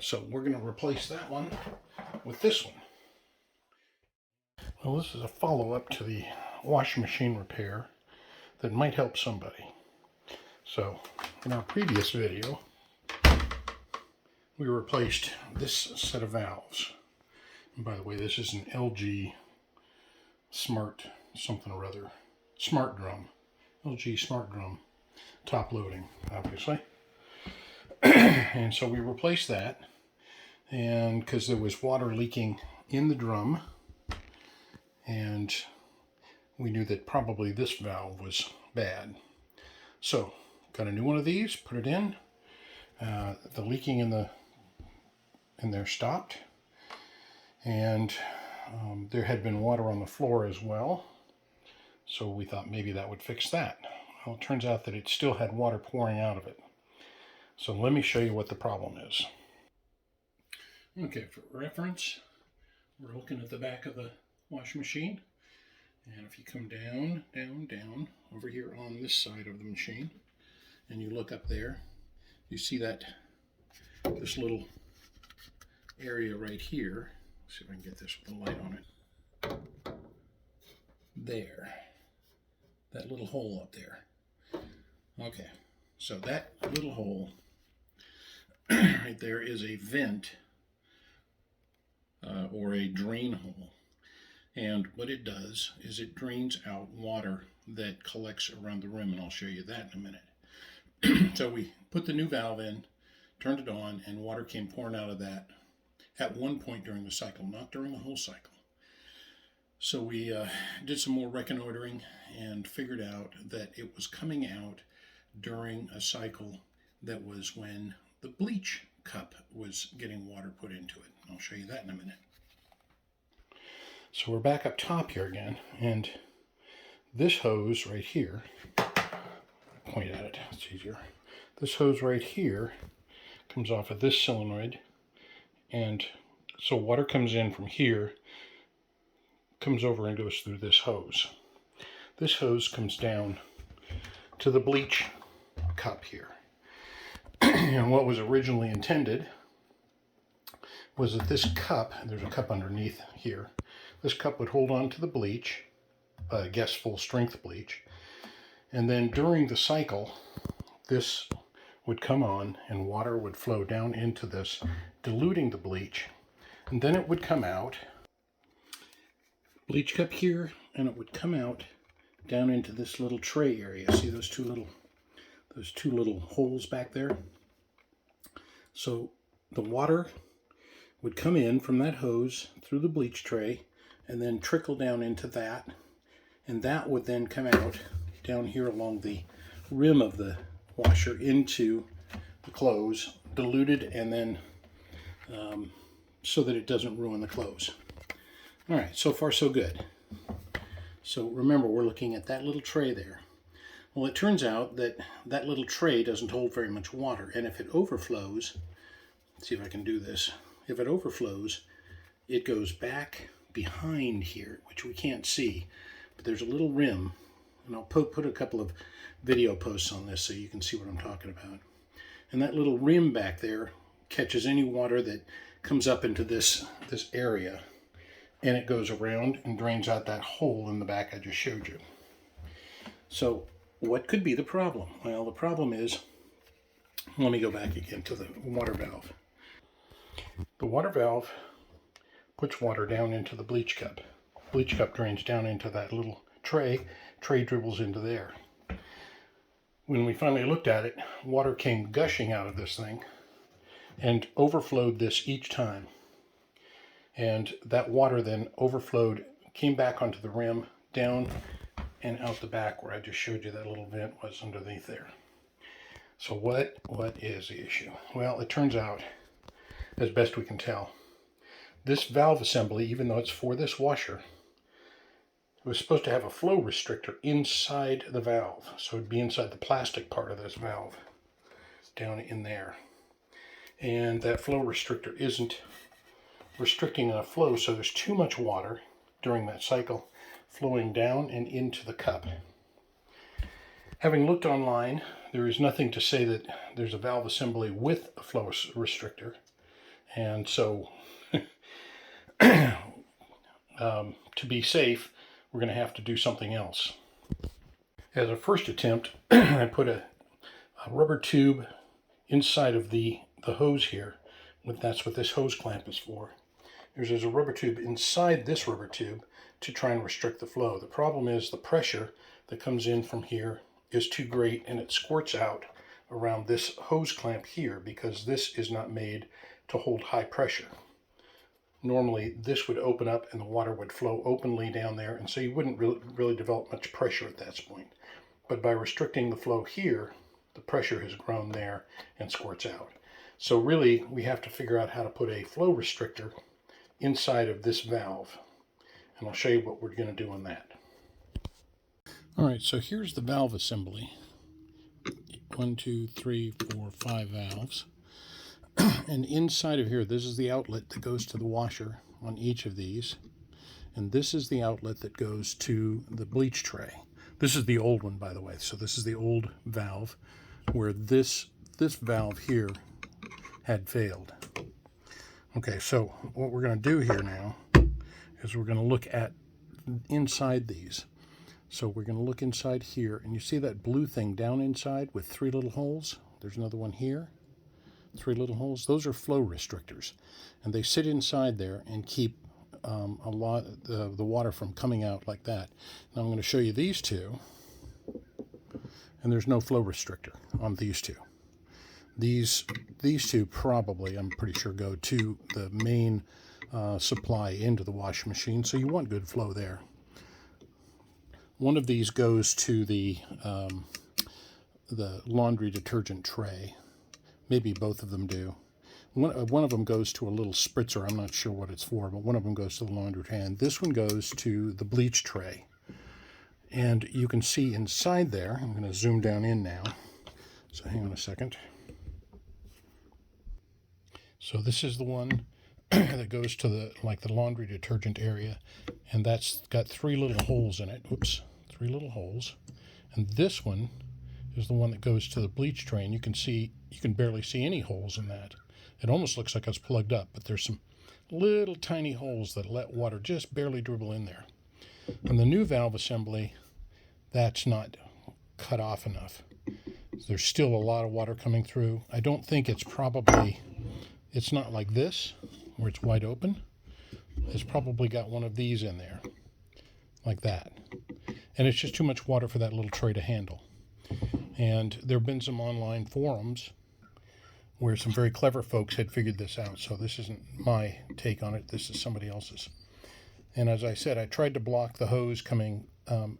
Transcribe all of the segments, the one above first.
So we're going to replace that one with this one. Well, this is a follow-up to the washing machine repair that might help somebody. So in our previous video, we replaced this set of valves. And by the way, this is an LG Smart something or other. Smart drum. LG Smart drum. Top loading, obviously. And so we replaced that, and because there was water leaking in the drum, and we knew that probably this valve was bad. So got a new one of these, put it in. The leaking in there stopped, and there had been water on the floor as well, so we thought maybe that would fix that. Well, it turns out that it still had water pouring out of it. So let me show you what the problem is. Okay, for reference, we're looking at the back of the washing machine, and if you come down, down, down, over here on this side of the machine, and you look up there, you see that this little area right here. Let's see if I can get this with a light on it. There. That little hole up there. Okay, so that little hole right there is a vent or a drain hole. And what it does is it drains out water that collects around the rim, and I'll show you that in a minute. So we put the new valve in, turned it on, and water came pouring out of that at one point during the cycle, not during the whole cycle. So we did some more reconnoitering and figured out that it was coming out during a cycle that was when the bleach cup was getting water put into it. I'll show you that in a minute. So we're back up top here again, and this hose right here, point at it, it's easier. This hose right here comes off of this solenoid, and so water comes in from here, comes over and goes through this hose. This hose comes down to the bleach cup here. And what was originally intended was that this cup, there's a cup underneath here, this cup would hold on to the bleach, I guess full strength bleach, and then during the cycle, this would come on and water would flow down into this, diluting the bleach, and then it would come out, bleach cup here, and it would come out down into this little tray area. See those two little holes back there? So the water would come in from that hose through the bleach tray and then trickle down into that, and that would then come out down here along the rim of the washer into the clothes, diluted, and then so that it doesn't ruin the clothes. All right, so far so good. So remember, we're looking at that little tray there. Well, it turns out that that little tray doesn't hold very much water, and if it overflows, let's see if I can do this. If it overflows, it goes back behind here, which we can't see, but there's a little rim, and I'll put a couple of video posts on this so you can see what I'm talking about. And that little rim back there catches any water that comes up into this area, and it goes around and drains out that hole in the back I just showed you. So what could be the problem? Well, the problem is, let me go back again to the water valve. The water valve puts water down into the bleach cup. Bleach cup drains down into that little tray. Tray dribbles into there. When we finally looked at it, water came gushing out of this thing and overflowed this each time. And that water then overflowed, came back onto the rim, down and out the back where I just showed you that little vent was underneath there. So what is the issue? Well, it turns out, as best we can tell, this valve assembly, even though it's for this washer, it was supposed to have a flow restrictor inside the valve. So it'd be inside the plastic part of this valve, down in there. And that flow restrictor isn't restricting enough flow, so there's too much water during that cycle flowing down and into the cup. Having looked online, there is nothing to say that there's a valve assembly with a flow restrictor. And so to be safe, we're going to have to do something else. As a first attempt, I put a rubber tube inside of the hose here. That's what this hose clamp is for. There's a rubber tube inside this rubber tube to try and restrict the flow. The problem is the pressure that comes in from here is too great, and it squirts out around this hose clamp here because this is not made to hold high pressure. Normally this would open up and the water would flow openly down there, and so you wouldn't really develop much pressure at that point. But by restricting the flow here, the pressure has grown there and squirts out. So really we have to figure out how to put a flow restrictor inside of this valve, and I'll show you what we're going to do on that. Alright, so here's the valve assembly. 1, 2, 3, 4, 5 valves. And inside of here, this is the outlet that goes to the washer on each of these. And this is the outlet that goes to the bleach tray. This is the old one, by the way. So this is the old valve where this valve here had failed. Okay, so what we're going to do here now is we're going to look at inside these. So we're going to look inside here, and you see that blue thing down inside with 3 little holes? There's another one here. 3 little holes. Those are flow restrictors, and they sit inside there and keep a lot of the water from coming out like that. Now I'm going to show you these two, and there's no flow restrictor on these two. These two probably, I'm pretty sure, go to the main supply into the washing machine, so you want good flow there. One of these goes to the laundry detergent tray. Maybe both of them do. One of them goes to a little spritzer. I'm not sure what it's for, but one of them goes to the laundry tray. And this one goes to the bleach tray. And you can see inside there, I'm going to zoom down in now. So hang on a second. So this is the one that goes to the laundry detergent area. And that's got 3 little holes in it. Oops, 3 little holes. And this one is the one that goes to the bleach tray, and you can barely see any holes in that. It almost looks like it's plugged up, but there's some little tiny holes that let water just barely dribble in there. And the new valve assembly, that's not cut off enough. There's still a lot of water coming through. I don't think it's not like this, where it's wide open. It's probably got one of these in there, like that. And it's just too much water for that little tray to handle. And there have been some online forums where some very clever folks had figured this out. So this isn't my take on it. This is somebody else's. And as I said, I tried to block the hose coming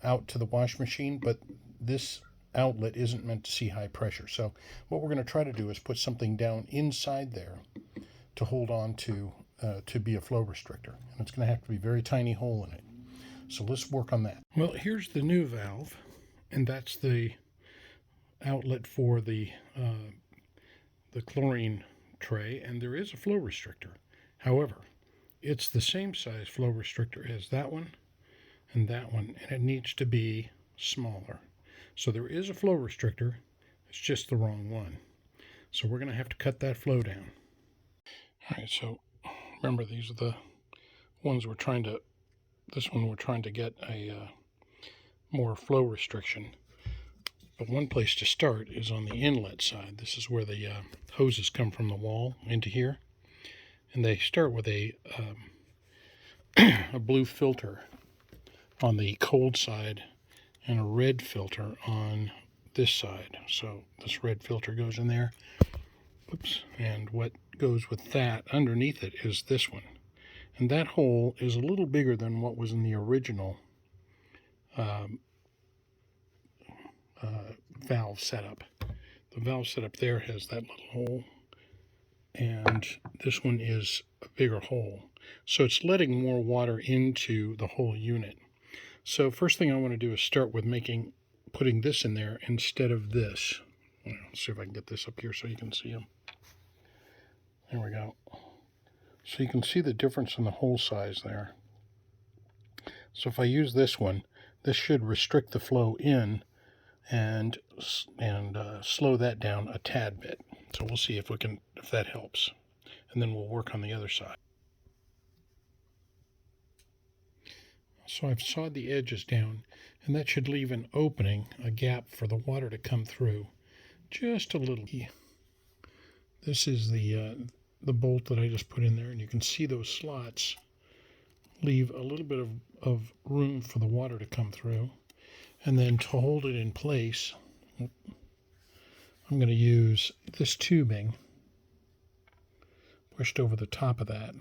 out to the wash machine, but this outlet isn't meant to see high pressure. So what we're going to try to do is put something down inside there to hold on to be a flow restrictor. And it's going to have to be a very tiny hole in it. So let's work on that. Well, here's the new valve, and that's the outlet for the chlorine tray, and there is a flow restrictor. However, it's the same size flow restrictor as that one, and it needs to be smaller. So there is a flow restrictor, it's just the wrong one. So we're going to have to cut that flow down. All right, so remember, these are the ones this one we're trying to get a more flow restriction. But one place to start is on the inlet side. This is where the hoses come from the wall into here. And they start with a blue filter on the cold side and a red filter on this side. So this red filter goes in there. Oops. And what goes with that underneath it is this one. And that hole is a little bigger than what was in the original valve setup. The valve setup there has that little hole, and this one is a bigger hole. So it's letting more water into the whole unit. So first thing I want to do is start with putting this in there instead of this. Let's see if I can get this up here so you can see them. There we go. So you can see the difference in the hole size there. So if I use this one, this should restrict the flow in and slow that down a tad bit. So we'll see if that helps. and then we'll work on the other side. So I've sawed the edges down, and that should leave an opening, a gap for the water to come through. Just a little. This is the bolt that I just put in there, and you can see those slots leave a little bit of room for the water to come through. And then to hold it in place, I'm going to use this tubing pushed over the top of that.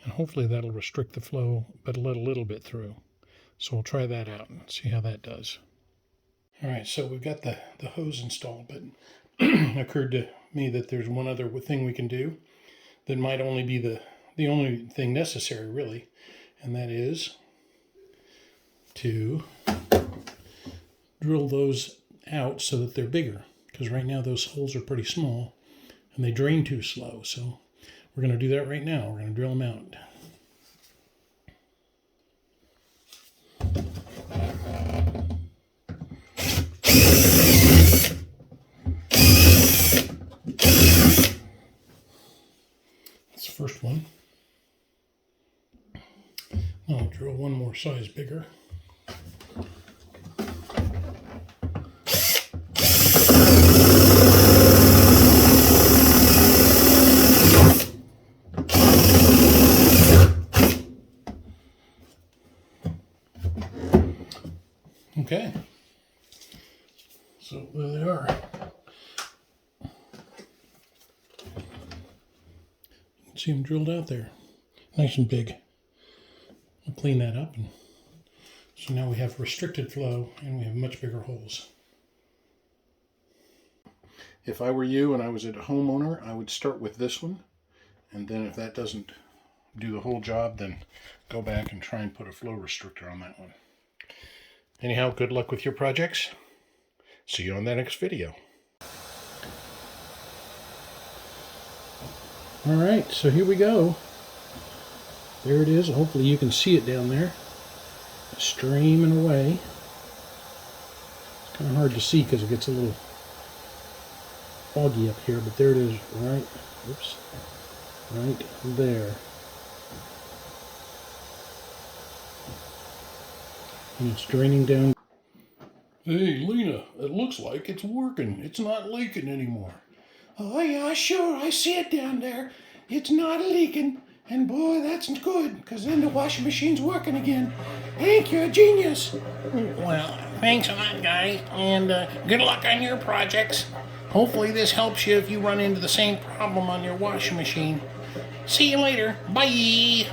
And hopefully that'll restrict the flow, but let a little bit through. So we'll try that out and see how that does. All right, so we've got the hose installed, but it occurred to me that there's one other thing we can do that might only be the only thing necessary, really, and that is to drill those out so that they're bigger, because right now those holes are pretty small and they drain too slow. So we're going to do that right now. We're going to drill them out. That's the first one. I'll drill one more size bigger. Okay, so there they are. You can see them drilled out there, nice and big. I'll clean that up, and so now we have restricted flow and we have much bigger holes. If I were you and I was a homeowner, I would start with this one, and then if that doesn't do the whole job, then go back and try and put a flow restrictor on that one. Anyhow, good luck with your projects. See you on the next video. All right, so here we go. There it is. Hopefully you can see it down there, streaming away. It's kind of hard to see because it gets a little foggy up here, but there it is, right, oops, right there. And it's draining down. Hey, Lena, it looks like it's working. It's not leaking anymore. Oh, yeah, sure. I see it down there. It's not leaking. And boy, that's good, because then the washing machine's working again. Hank, you're a genius. Well, thanks a lot, guys. And good luck on your projects. Hopefully this helps you if you run into the same problem on your washing machine. See you later. Bye.